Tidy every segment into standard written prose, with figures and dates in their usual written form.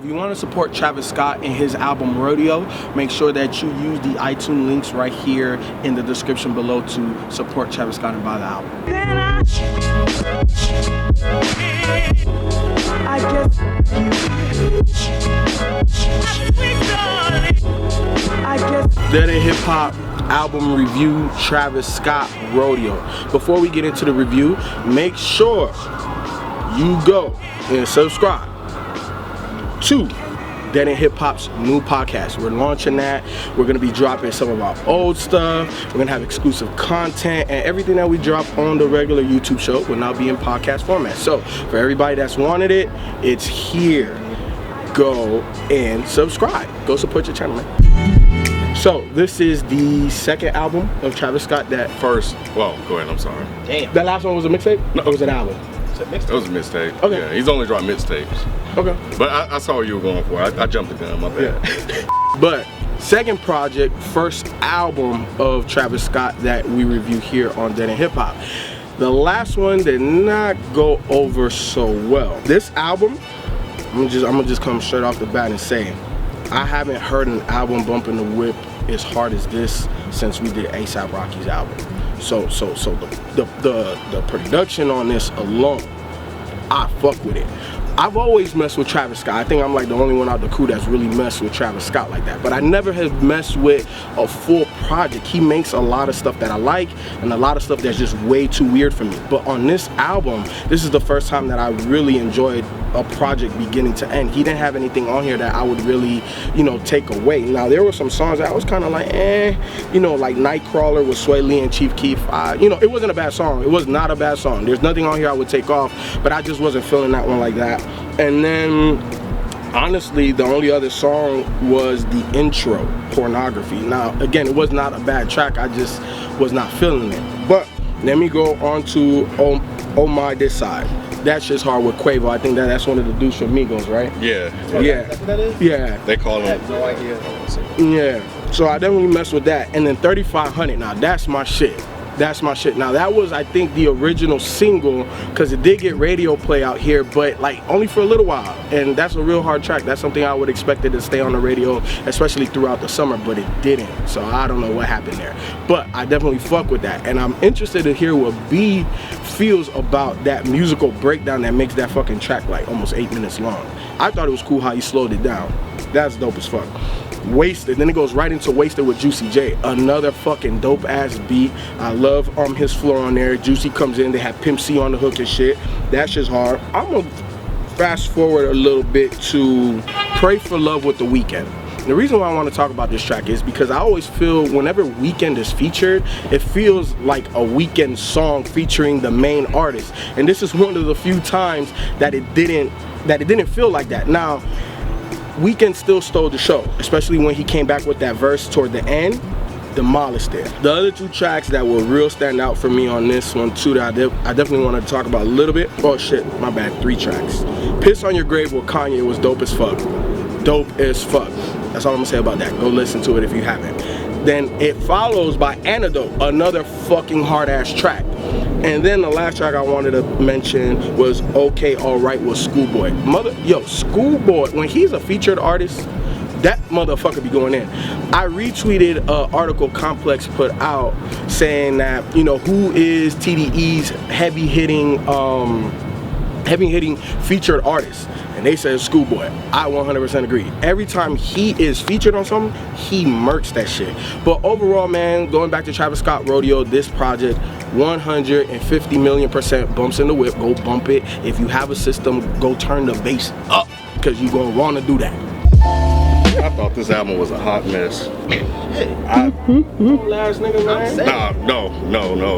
if you want to support Travis Scott and his album Rodeo, make sure that you use the iTunes links right here in the description below to support Travis Scott and buy the album. Dead End Hip Hop album review, Travis Scott Rodeo. Before we get into the review, make sure you go and subscribe to Dead End Hip Hop's new podcast. We're launching that. We're gonna be dropping some of our old stuff. We're gonna have exclusive content, and everything that we drop on the regular YouTube show will now be in podcast format. So for everybody that's wanted it, it's here. Go and subscribe. Go support your channel, man. So this is the second album of Travis Scott. That first. Well, go ahead. I'm sorry. Damn. That last one was a mixtape? No, it was an album. It was a mixtape. Okay. Yeah, he's only dropped mixtapes. Okay. But I saw what you were going for. I jumped the gun, my bad. Yeah. But second project, first album of Travis Scott that we review here on Dead End Hip Hop. The last one did not go over so well. This album, I'm gonna just come straight off the bat and say, I haven't heard an album bumping the whip as hard as this since we did A$AP Rocky's album. So the production on this alone, I fuck with it. I've always messed with Travis Scott. I think I'm like the only one out the crew that's really messed with Travis Scott like that. But I never have messed with a full project. He makes a lot of stuff that I like and a lot of stuff that's just way too weird for me. But on this album, this is the first time that I really enjoyed a project beginning to end. He didn't have anything on here that I would really, take away. Now, there were some songs that I was kind of like, like Nightcrawler with Sway Lee and Chief Keef. It wasn't a bad song. It was not a bad song. There's nothing on here I would take off, but I just wasn't feeling that one like that. And then, honestly, the only other song was the intro, Pornography. Now, again, it was not a bad track. I just was not feeling it. But let me go on to Oh My This Side. That's just hard with Quavo. I think that's one of the dudes from Migos, right? Yeah. Yeah. That's what that is? Yeah. They call him. I have no idea. Yeah. So I definitely mess with that. And then 3500. Now that's my shit. That's my shit. Now that was, I think, the original single, because it did get radio play out here, but like only for a little while. And that's a real hard track. That's something I would expect it to stay on the radio, especially throughout the summer, but it didn't. So I don't know what happened there. But I definitely fuck with that. And I'm interested to hear what B feels about that musical breakdown that makes that fucking track like almost 8 minutes long. I thought it was cool how he slowed it down. That's dope as fuck. Wasted, then it goes right into Wasted with Juicy J, another fucking dope ass beat. I love his flow on there. Juicy comes in, they have Pimp C on the hook and shit. That shit's hard. I'm gonna fast forward a little bit to Pray for Love with The Weeknd. The reason why I want to talk about this track is because I always feel whenever Weeknd is featured, it feels like a Weeknd song featuring the main artist. And this is one of the few times that it didn't feel like that. Now, Weeknd still stole the show, especially when he came back with that verse toward the end, demolished it. The other two tracks that were real stand out for me on this one too that I definitely want to talk about a little bit. Oh shit, my bad, 3 tracks. Piss on Your Grave with Kanye was dope as fuck. Dope as fuck. That's all I'm gonna say about that. Go listen to it if you haven't. Then it follows by Antidote, another fucking hard ass track. And then the last track I wanted to mention was Okay Alright with Schoolboy. Schoolboy, when he's a featured artist, that motherfucker be going in. I retweeted an article Complex put out saying that, who is TDE's heavy hitting featured artist. And they said Schoolboy. I 100% agree. Every time he is featured on something, he murks that shit. But overall, man, going back to Travis Scott Rodeo, this project, 150 million% bumps in the whip. Go bump it. If you have a system, go turn the bass up, because you're going to want to do that. I thought this album was a hot mess. Last nigga, man. No.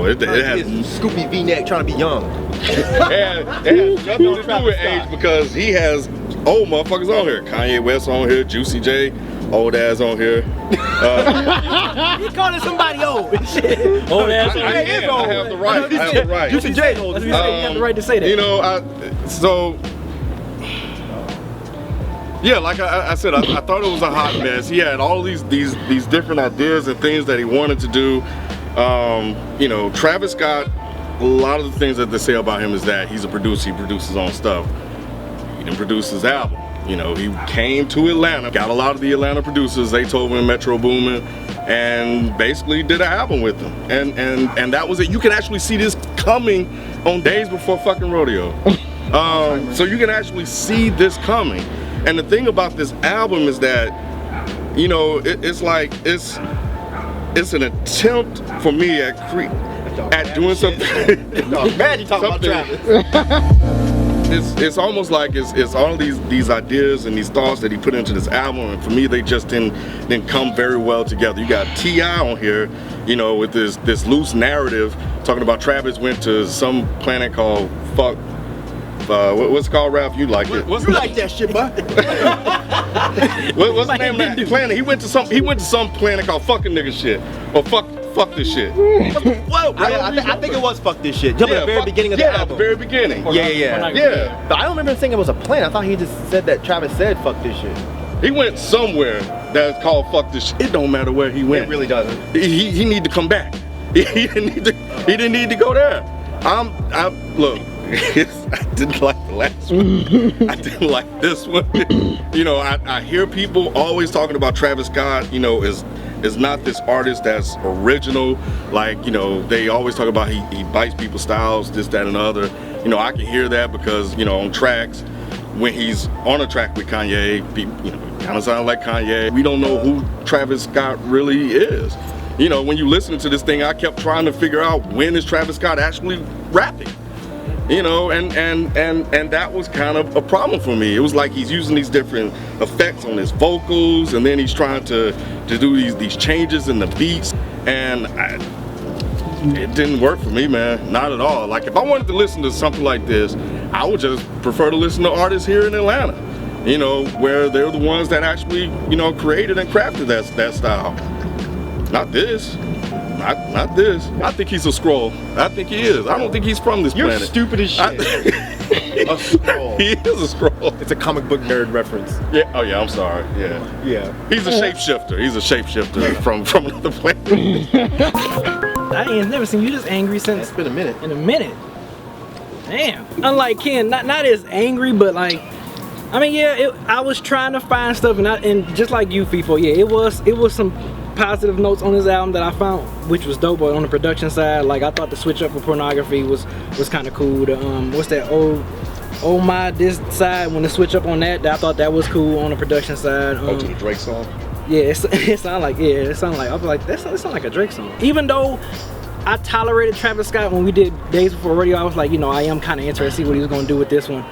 It has Scoopy V-neck trying to be young. it has nothing to do with age, because he has old motherfuckers on here. Kanye West on here, Juicy J, old ass on here. He calling somebody old and shit. Old ass. I have the right. Juicy J old. You have the right to say that. Yeah, like I said, I thought it was a hot mess. He had all these different ideas and things that he wanted to do. Travis Scott, a lot of the things that they say about him is that he's a producer. He produces his own stuff. He didn't produce his album. You know, he came to Atlanta, got a lot of the Atlanta producers, Zaytoven and Metro Boomin, and basically did an album with them. And that was it. You can actually see this coming on days before fucking Rodeo. So you can actually see this coming. And the thing about this album is that, you know, it's like, it's an attempt for me at doing something. Man, you talking about Travis. It's almost like it's all these ideas and these thoughts that he put into this album, and for me they just didn't come very well together. You got T.I. on here, you know, with this loose narrative talking about Travis went to some planet called fuck. What's it called, Ralph? You like it? You like that shit, bud? What's the name of that planet? He went to some planet called fucking nigga shit, or fuck this shit. Whoa, I think it was fuck this shit. At the very beginning of the album. At the very beginning. Yeah. But I don't remember him saying it was a plan. I thought he just said that Travis said fuck this shit. He went somewhere that's called fuck this shit. It don't matter where he went. It really doesn't. He need to come back. He didn't need to go there. Look. I didn't like the last one. I didn't like this one. You know, I hear people always talking about Travis Scott, you know, is not this artist that's original. Like, you know, they always talk about he bites people's styles, this, that, and the other. You know, I can hear that because, you know, on tracks, when he's on a track with Kanye, you know, kind of sound like Kanye. We don't know who Travis Scott really is. You know, when you listen to this thing, I kept trying to figure out when is Travis Scott actually rapping. You know, and that was kind of a problem for me. It was like he's using these different effects on his vocals, and then he's trying to do these changes in the beats, and it didn't work for me, man. Not at all. Like, if I wanted to listen to something like this, I would just prefer to listen to artists here in Atlanta, you know, where they're the ones that actually, you know, created and crafted that style. Not this. Not this. I think he's a scroll. I think he is. I don't think he's from this planet. You're stupid as shit. A scroll. He is a scroll. It's a comic book nerd reference. Yeah. Oh yeah. I'm sorry. Yeah. Yeah. He's a shapeshifter. He's a shapeshifter from another planet. I ain't never seen you this angry since. It's been a minute. In a minute. Damn. Unlike Ken, not as angry, but like, I mean, yeah. I was trying to find stuff, and just like you, FIFO, yeah, it was some positive notes on this album that I found, which was dope. But on the production side, like, I thought the switch up for Pornography was kind of cool. The what's that, oh my this side, when the switch up on that, I thought that was cool on the production side. To the Drake song. Yeah, it sounded like I was like, that sounds like a Drake song. Even though I tolerated Travis Scott when we did Days Before Rodeo, I was like, you know, I am kind of interested to see what he was gonna do with this one.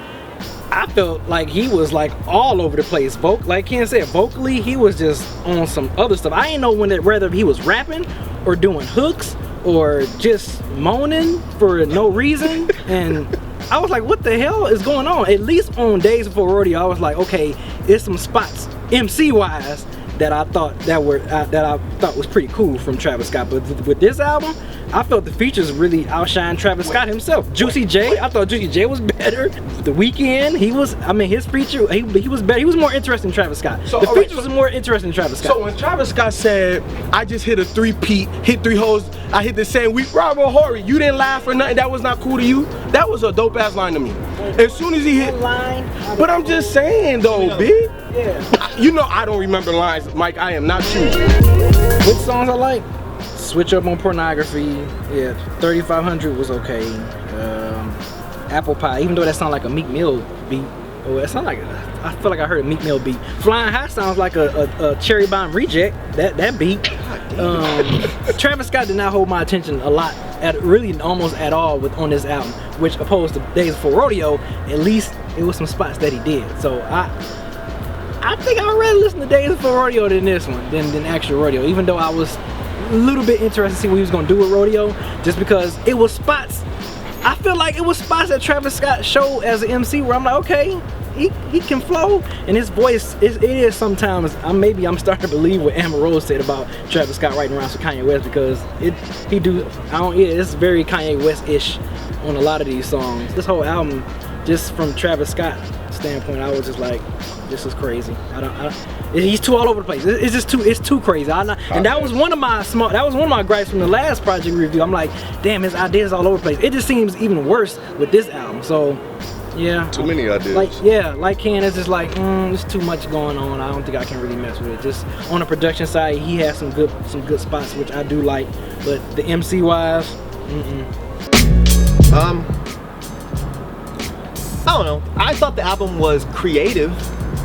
I felt like he was like all over the place. Like Ken said, vocally, he was just on some other stuff. I didn't know whether he was rapping or doing hooks or just moaning for no reason. And I was like, what the hell is going on? At least on Days Before Rodeo, I was like, okay, there's some spots MC wise that I thought was pretty cool from Travis Scott. But with this album, I felt the features really outshine Travis Scott himself. Juicy J, I thought Juicy J was better. The Weeknd, his feature, he was better. He was more interesting than Travis Scott. So, the features was more interesting than Travis Scott. So when Travis Scott said, I just hit a 3-peat, hit 3 holes, I hit the same week, Bravo Horry, you didn't laugh or nothing, that was not cool to you? That was a dope ass line to me. As soon as he hit, but I'm just saying though, B. Yeah. You know I don't remember lines, Mike, I am not you. Which songs I like? Switch Up on Pornography, yeah, 3500 was okay. Apple Pie, even though that sounded like a Meek Mill beat, it sounded like I feel like I heard a Meek Mill beat. Flying High sounds like a Cherry Bomb Reject, that beat. Travis Scott did not hold my attention a lot, really almost at all on this album, which opposed to Days Before Rodeo, at least it was some spots that he did. So I think I'd rather listen to Days Before Rodeo than this one, than actual Rodeo, even though I was a little bit interested to see what he was gonna do with Rodeo, just because it was spots. I feel like it was spots that Travis Scott showed as an MC where I'm like, okay, he can flow, and his voice it is sometimes. Maybe I'm starting to believe what Amber Rose said about Travis Scott writing around for Kanye West, because it's very Kanye West-ish on a lot of these songs. This whole album, just from Travis Scott standpoint, I was just like, this is crazy. He's too all over the place. It's too crazy. And that was one of my gripes from the last project review. I'm like, damn, his ideas all over the place. It just seems even worse with this album. So Yeah. Too many ideas. Like Ken, it's just like, there's too much going on. I don't think I can really mess with it. Just on the production side, he has some good spots, which I do like. But the MC wise, I don't know. I thought the album was creative,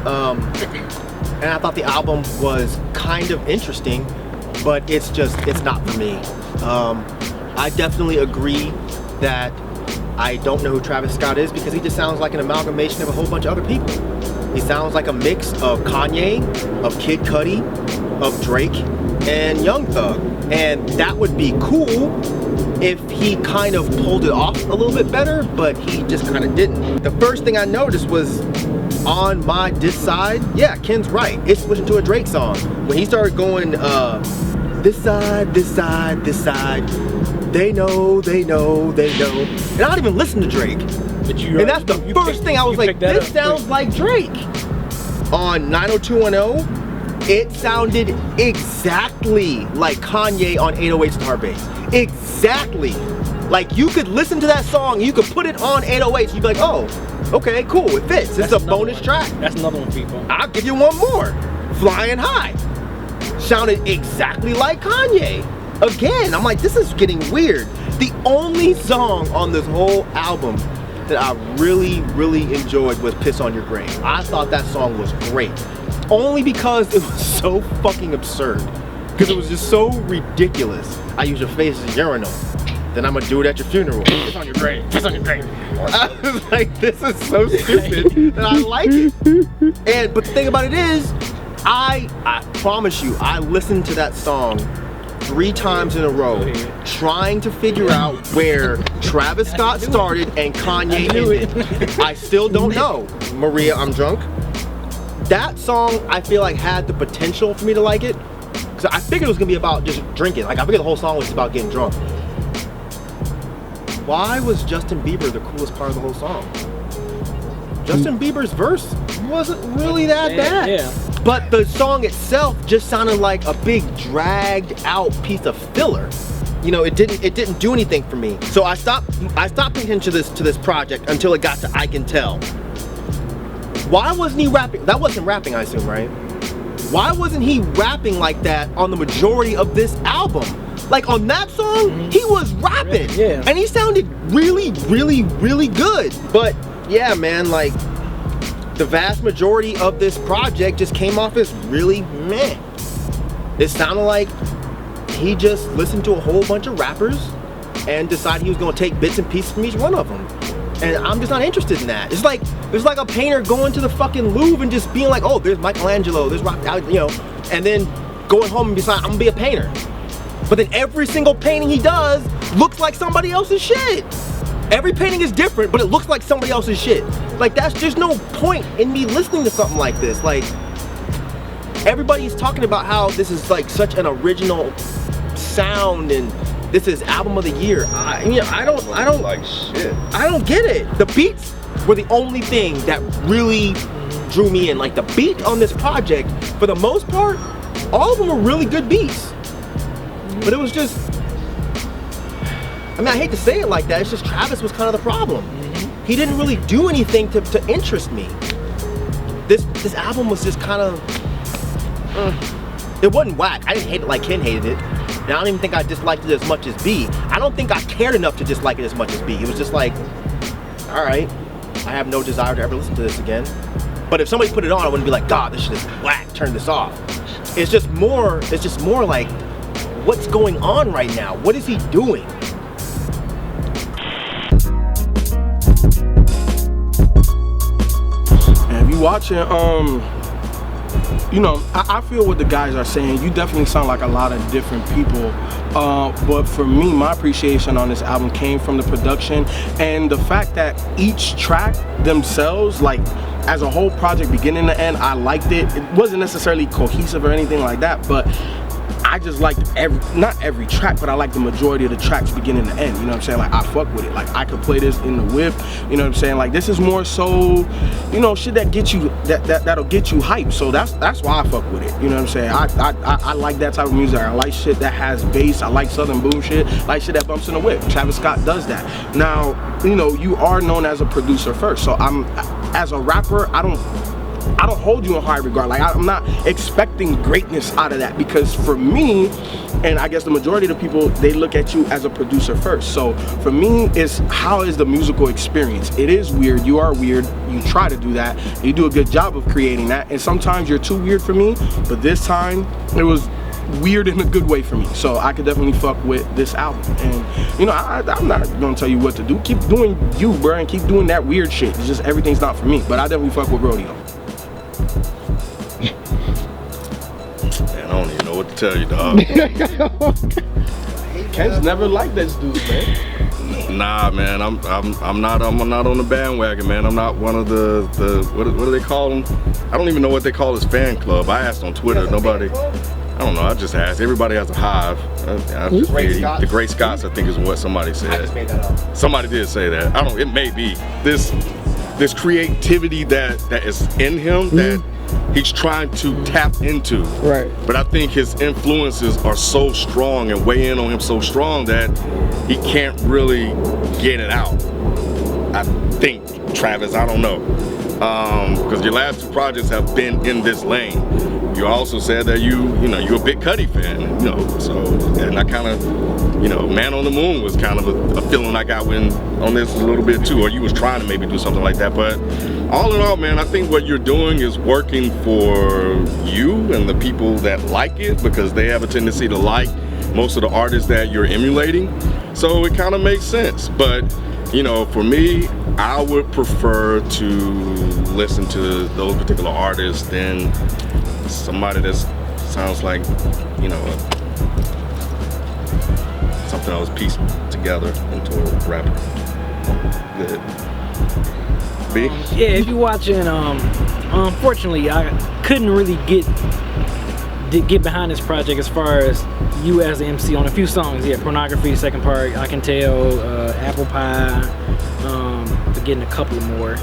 and I thought the album was kind of interesting, but it's not for me. I definitely agree that I don't know who Travis Scott is because he just sounds like an amalgamation of a whole bunch of other people. He sounds like a mix of Kanye, of Kid Cudi, of Drake, and Young Thug. And that would be cool if he kind of pulled it off a little bit better, but he just kind of didn't. The first thing I noticed was on my diss side, yeah, Ken's right. It's switching to a Drake song. When he started going, this side, this side, this side, they know. And I don't even listen to Drake. And that's the first thing I was like, this sounds like Drake. On 90210, it sounded exactly like Kanye on 808s and Hard Bass. Exactly. Like you could listen to that song, you could put it on 808s, you'd be like, oh, okay, cool, it fits. It's a bonus track. That's another one, people. I'll give you one more. Flying High. Sounded exactly like Kanye. Again, I'm like, this is getting weird. The only song on this whole album that I really, really enjoyed was Piss on Your Grave. I thought that song was great. Only because it was so fucking absurd. Because it was just so ridiculous. I use your face as a urinal. Then I'm gonna do it at your funeral. Piss on your grave. Piss on your grave. I was like, this is so stupid, and I like it. But the thing about it is, I promise you, I listened to that song 3 times in a row, trying to figure out where Travis Scott started and Kanye ended. I still don't know. Maria, I'm drunk. That song, I feel like, had the potential for me to like it. Because I figured it was gonna be about just drinking. Like, I figured the whole song was about getting drunk. Why was Justin Bieber the coolest part of the whole song? Justin Bieber's verse wasn't really that bad. Yeah. But the song itself just sounded like a big dragged out piece of filler. You know, it didn't do anything for me. So I stopped paying attention to this project until it got to I Can Tell. Why wasn't he rapping? That wasn't rapping, I assume, right? Why wasn't he rapping like that on the majority of this album? Like on that song, he was rapping. Yeah. And he sounded really, really, really good. But yeah, man, like the vast majority of this project just came off as really meh. It sounded like he just listened to a whole bunch of rappers and decided he was gonna take bits and pieces from each one of them. And I'm just not interested in that. It's like a painter going to the fucking Louvre and just being like, oh, there's Michelangelo, there's you know, and then going home and deciding I'm gonna be a painter. But then every single painting he does looks like somebody else's shit. Every painting is different, but it looks like somebody else's shit. Like there's no point in me listening to something like this. Like everybody's talking about how this is like such an original sound and this is album of the year. I don't like shit. I don't get it. The beats were the only thing that really drew me in. Like the beat on this project, for the most part, all of them were really good beats. But it was just, I mean, I hate to say it like that, it's just Travis was kind of the problem. He didn't really do anything to interest me. This album was just kind of, it wasn't whack. I didn't hate it like Ken hated it. And I don't even think I disliked it as much as B. I don't think I cared enough to dislike it as much as B. It was just like, all right, I have no desire to ever listen to this again. But if somebody put it on, I wouldn't be like, God, this shit is whack, turn this off. It's just more like, what's going on right now? What is he doing? And if you watching, you know, I feel what the guys are saying. You definitely sound like a lot of different people. But for me, my appreciation on this album came from the production and the fact that each track themselves, like as a whole project, beginning to end, I liked it. It wasn't necessarily cohesive or anything like that, but I just liked not every track, but I like the majority of the tracks beginning to end. You know what I'm saying? Like I fuck with it. Like I could play this in the whip. You know what I'm saying? Like this is more so, you know, shit that get you that'll get you hyped. So that's why I fuck with it. You know what I'm saying? I like that type of music. I like shit that has bass. I like Southern boom shit. I like shit that bumps in the whip. Travis Scott does that. Now, you know, you are known as a producer first. So as a rapper, I don't hold you in high regard. Like I'm not expecting greatness out of that, because for me, and I guess the majority of the people, they look at you as a producer first. So for me, it's how is the musical experience? It is weird. You are weird. You try to do that. You do a good job of creating that. And sometimes you're too weird for me, but this time it was weird in a good way for me. So I could definitely fuck with this album. And you know, I'm not gonna tell you what to do. Keep doing you, bro, and keep doing that weird shit. It's just everything's not for me. But I definitely fuck with Rodeo. Man, I don't even know what to tell you, dog. Ken's never liked this dude, man. Nah, man, I'm not on the bandwagon, man. I'm not one of the what do they call them? I don't even know what they call his fan club. I asked on Twitter, nobody. I don't know. I just asked. Everybody has a hive. The Great Scots, I think, is what somebody said. I just made that up. Somebody did say that. I don't. It may be this creativity that is in him that he's trying to tap into. Right. But I think his influences are so strong and weigh in on him so strong that he can't really get it out. I think, Travis, I don't know. Because your last two projects have been in this lane. You also said that you're a big Cudi fan, you know, so, and I kind of, you know, Man on the Moon was kind of a feeling I got when on this a little bit too, or you was trying to maybe do something like that. But all in all, man, I think what you're doing is working for you and the people that like it, because they have a tendency to like most of the artists that you're emulating. So it kind of makes sense. But, you know, for me, I would prefer to listen to those particular artists than somebody that sounds like, you know, something that was pieced together into a rapper. Good. B? Yeah, if you're watching, unfortunately, I couldn't really get behind this project as far as you as the MC on a few songs. Yeah, Pornography, second part, I Can Tell, Apple Pie, forgetting a couple more.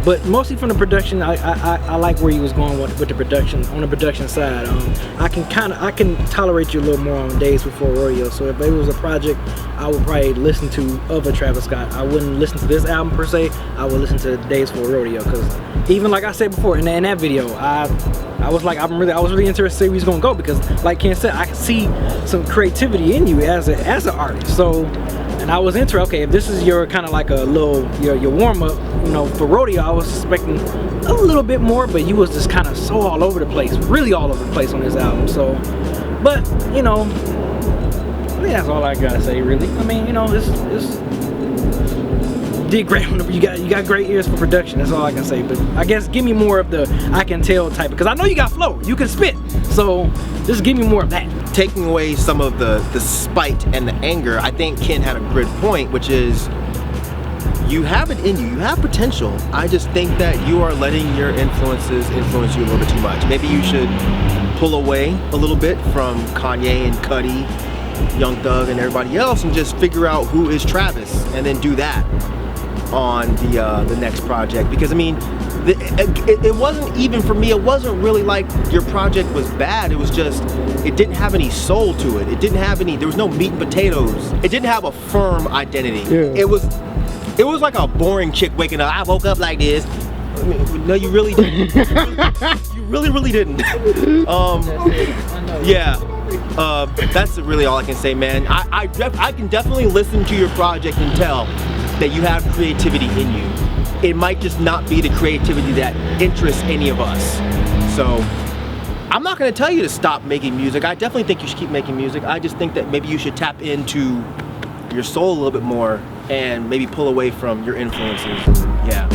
But mostly from the production, I like where you was going with the production, on the production side. I can tolerate you a little more on Days Before Rodeo. So if it was a project I would probably listen to of a Travis Scott, I wouldn't listen to this album per se. I would listen to Days Before Rodeo, because even like I said before in that video, I was really interested to see where he's gonna go, because like Ken said, I can see some creativity in you as an artist. So, and I was interested, okay, if this is your kind of like a little your warm up, you know, for Rodeo, I was expecting a little bit more, but you was just kind of so all over the place, really all over the place on this album. So, but you know, I think that's all I gotta say, really. I mean, you know, it's did great. You got great ears for production. That's all I can say. But I guess give me more of the I Can Tell type, because I know you got flow. You can spit. So just give me more of that. Taking away some of the spite and the anger, I think Ken had a good point, which is you have it in you. You have potential. I just think that you are letting your influences influence you a little bit too much. Maybe you should pull away a little bit from Kanye and Cudi, Young Thug, and everybody else, and just figure out who is Travis, and then do that on the next project. Because I mean, it wasn't, even for me, it wasn't really like your project was bad. It was just, it didn't have any soul to it. It didn't have any, there was no meat and potatoes. It didn't have a firm identity. Yeah. It was like a boring chick waking up. I woke up like this. I mean, no, you really didn't. You really didn't. Yeah. That's really all I can say, man. I can definitely listen to your project and tell that you have creativity in you. It might just not be the creativity that interests any of us. So I'm not gonna tell you to stop making music. I definitely think you should keep making music. I just think that maybe you should tap into your soul a little bit more and maybe pull away from your influences. Yeah.